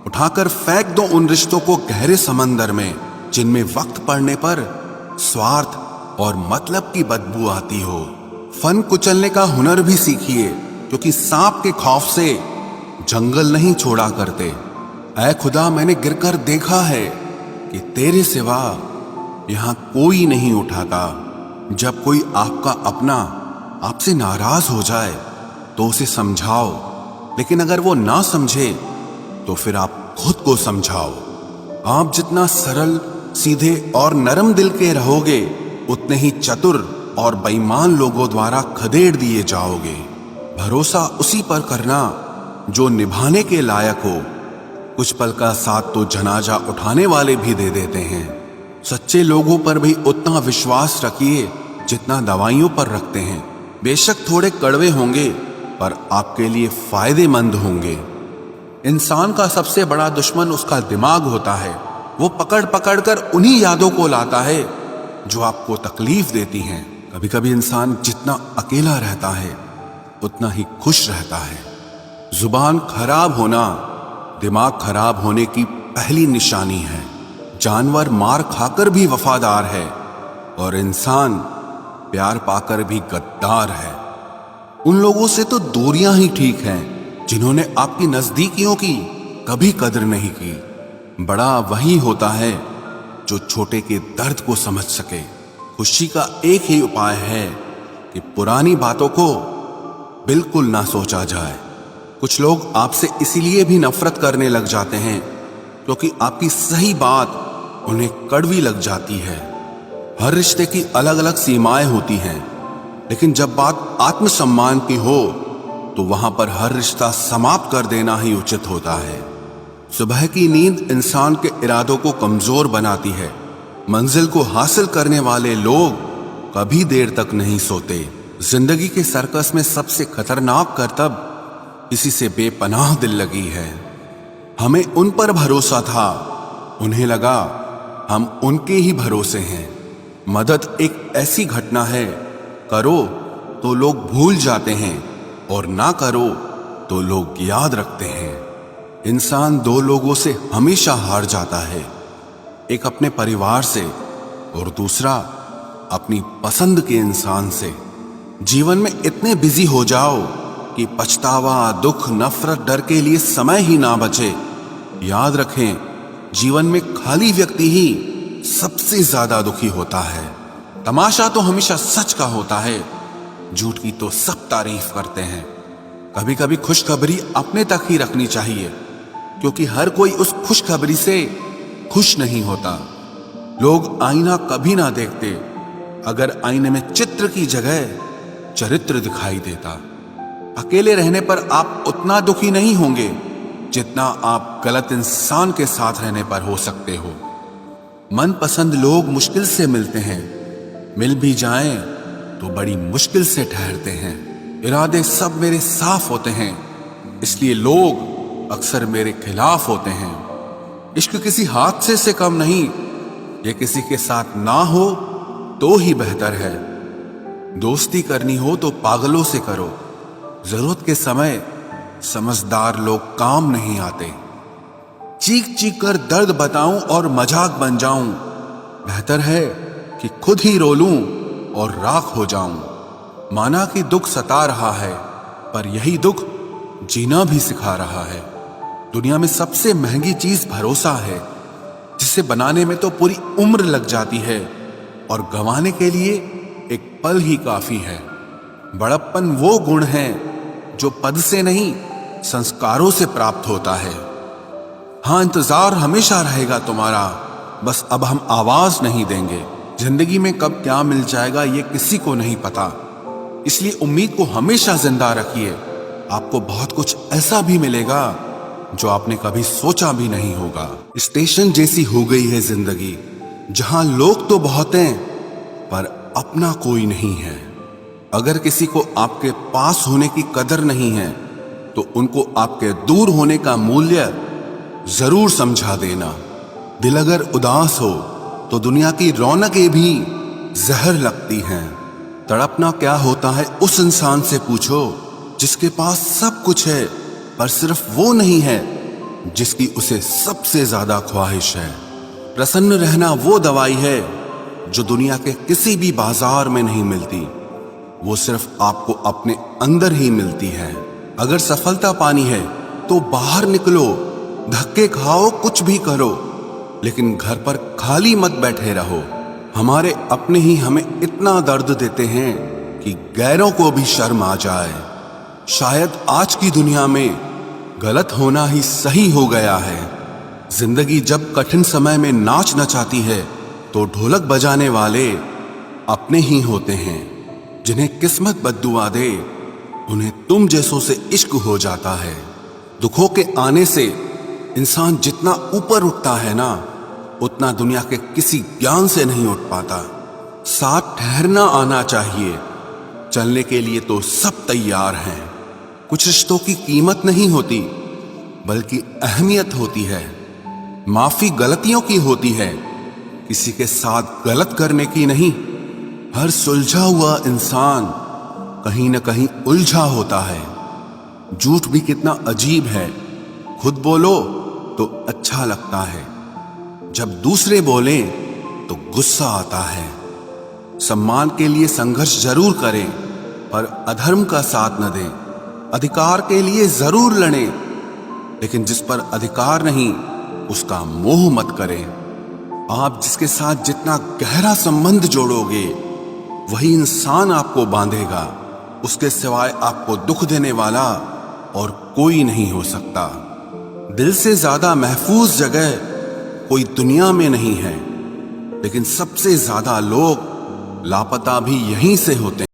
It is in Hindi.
उठाकर फेंक दो उन रिश्तों को गहरे समंदर में जिनमें वक्त पड़ने पर स्वार्थ और मतलब की बदबू आती हो। फन कुचलने का हुनर भी सीखिए, क्योंकि सांप के खौफ से जंगल नहीं छोड़ा करते। ऐ खुदा, मैंने गिरकर देखा है कि तेरे सिवा यहां कोई नहीं उठाता। जब कोई आपका अपना आपसे नाराज हो जाए तो उसे समझाओ, लेकिन अगर वो ना समझे तो फिर आप खुद को समझाओ। आप जितना सरल, सीधे और नरम दिल के रहोगे, उतने ही चतुर और बेईमान लोगों द्वारा खदेड़ दिए जाओगे। भरोसा उसी पर करना जो निभाने के लायक हो। कुछ पल का साथ तो जनाजा उठाने वाले भी दे देते हैं। सच्चे लोगों पर भी उतना विश्वास रखिए जितना दवाइयों पर रखते हैं। बेशक थोड़े कड़वे होंगे, पर आपके लिए फायदेमंद होंगे। इंसान का सबसे बड़ा दुश्मन उसका दिमाग होता है। वो पकड़ पकड़ कर उन्हीं यादों को लाता है जो आपको तकलीफ देती हैं। कभी कभी इंसान जितना अकेला रहता है उतना ही खुश रहता है। जुबान खराब होना दिमाग खराब होने की पहली निशानी है। जानवर मार खाकर भी वफादार है और इंसान प्यार पाकर भी गद्दार है। उन लोगों से तो दूरियां ही ठीक हैं जिन्होंने आपकी नजदीकियों की कभी कदर नहीं की। बड़ा वही होता है जो छोटे के दर्द को समझ सके। खुशी का एक ही उपाय है कि पुरानी बातों को बिल्कुल ना सोचा जाए। कुछ लोग आपसे इसीलिए भी नफरत करने लग जाते हैं क्योंकि आपकी सही बात उन्हें कड़वी लग जाती है। हर रिश्ते की अलग अलग सीमाएं होती हैं, लेकिन जब बात आत्मसम्मान की हो तो वहां पर हर रिश्ता समाप्त कर देना ही उचित होता है। सुबह की नींद इंसान के इरादों को कमजोर बनाती है। मंजिल को हासिल करने वाले लोग कभी देर तक नहीं सोते। जिंदगी के सर्कस में सबसे खतरनाक करतब किसी से बेपनाह दिल लगी है। हमें उन पर भरोसा था, उन्हें लगा हम उनके ही भरोसे हैं। मदद एक ऐसी घटना है, करो तो लोग भूल जाते हैं और ना करो तो लोग याद रखते हैं। इंसान दो लोगों से हमेशा हार जाता है, एक अपने परिवार से और दूसरा अपनी पसंद के इंसान से। जीवन में इतने बिजी हो जाओ कि पछतावा, दुख, नफरत, डर के लिए समय ही ना बचे। याद रखें, जीवन में खाली व्यक्ति ही सबसे ज्यादा दुखी होता है। तमाशा तो हमेशा सच का होता है, झूठ की तो सब तारीफ करते हैं। कभी कभी खुशखबरी अपने तक ही रखनी चाहिए, क्योंकि हर कोई उस खुशखबरी से खुश नहीं होता। लोग आईना कभी ना देखते अगर आईने में चित्र की जगह चरित्र दिखाई देता। अकेले रहने पर आप उतना दुखी नहीं होंगे जितना आप गलत इंसान के साथ रहने पर हो सकते हो। मनपसंद लोग मुश्किल से मिलते हैं, मिल भी जाएं तो बड़ी मुश्किल से ठहरते हैं। इरादे सब मेरे साफ होते हैं, इसलिए लोग अक्सर मेरे खिलाफ होते हैं। इश्क किसी हादसे से कम नहीं, ये किसी के साथ ना हो तो ही बेहतर है। दोस्ती करनी हो तो पागलों से करो, जरूरत के समय समझदार लोग काम नहीं आते। चीख चीख कर दर्द बताऊं और मजाक बन जाऊं, बेहतर है कि खुद ही रो लूं और राख हो जाऊं। माना कि दुख सता रहा है, पर यही दुख जीना भी सिखा रहा है। दुनिया में सबसे महंगी चीज भरोसा है, जिसे बनाने में तो पूरी उम्र लग जाती है और गंवाने के लिए एक पल ही काफी है। बड़प्पन वो गुण है जो पद से नहीं, संस्कारों से प्राप्त होता है। हाँ, इंतजार हमेशा रहेगा तुम्हारा, बस अब हम आवाज नहीं देंगे। जिंदगी में कब क्या मिल जाएगा ये किसी को नहीं पता, इसलिए उम्मीद को हमेशा जिंदा रखिए। आपको बहुत कुछ ऐसा भी मिलेगा जो आपने कभी सोचा भी नहीं होगा। स्टेशन जैसी हो गई है जिंदगी, जहां लोग तो बहुत हैं पर अपना कोई नहीं है। अगर किसी को आपके पास होने की कदर नहीं है तो उनको आपके दूर होने का मूल्य जरूर समझा देना। दिल अगर उदास हो तो दुनिया की रौनकें भी जहर लगती हैं। तड़पना क्या होता है उस इंसान से पूछो जिसके पास सब कुछ है पर सिर्फ वो नहीं है जिसकी उसे सबसे ज्यादा ख्वाहिश है। प्रसन्न रहना वो दवाई है जो दुनिया के किसी भी बाजार में नहीं मिलती। वो सिर्फ आपको अपने अंदर ही मिलती है। अगर सफलता पानी है तो बाहर निकलो, धक्के खाओ, कुछ भी करो, लेकिन घर पर खाली मत बैठे रहो। हमारे अपने ही हमें इतना दर्द देते हैं कि गैरों को भी शर्म आ जाए। शायद आज की दुनिया में गलत होना ही सही हो गया है। जिंदगी जब कठिन समय में नाच नचाती है तो ढोलक बजाने वाले अपने ही होते हैं। जिन्हें किस्मत बद्दुआ दे उन्हें तुम जैसों से इश्क हो जाता है। दुखों के आने से इंसान जितना ऊपर उठता है ना, उतना दुनिया के किसी ज्ञान से नहीं उठ पाता। साथ ठहरना आना चाहिए, चलने के लिए तो सब तैयार हैं। कुछ रिश्तों की कीमत नहीं होती बल्कि अहमियत होती है। माफी गलतियों की होती है, किसी के साथ गलत करने की नहीं। हर सुलझा हुआ इंसान कहीं न कहीं उलझा होता है। झूठ भी कितना अजीब है, खुद बोलो तो अच्छा लगता है, जब दूसरे बोलें तो गुस्सा आता है। सम्मान के लिए संघर्ष जरूर करें पर अधर्म का साथ न दें। अधिकार के लिए जरूर लड़ें, लेकिन जिस पर अधिकार नहीं उसका मोह मत करें। आप जिसके साथ जितना गहरा संबंध जोड़ोगे वही इंसान आपको बांधेगा। उसके सिवाय आपको दुख देने वाला और कोई नहीं हो सकता। दिल से ज्यादा महफूज जगह कोई दुनिया में नहीं है, लेकिन सबसे ज्यादा लोग लापता भी यहीं से होते हैं।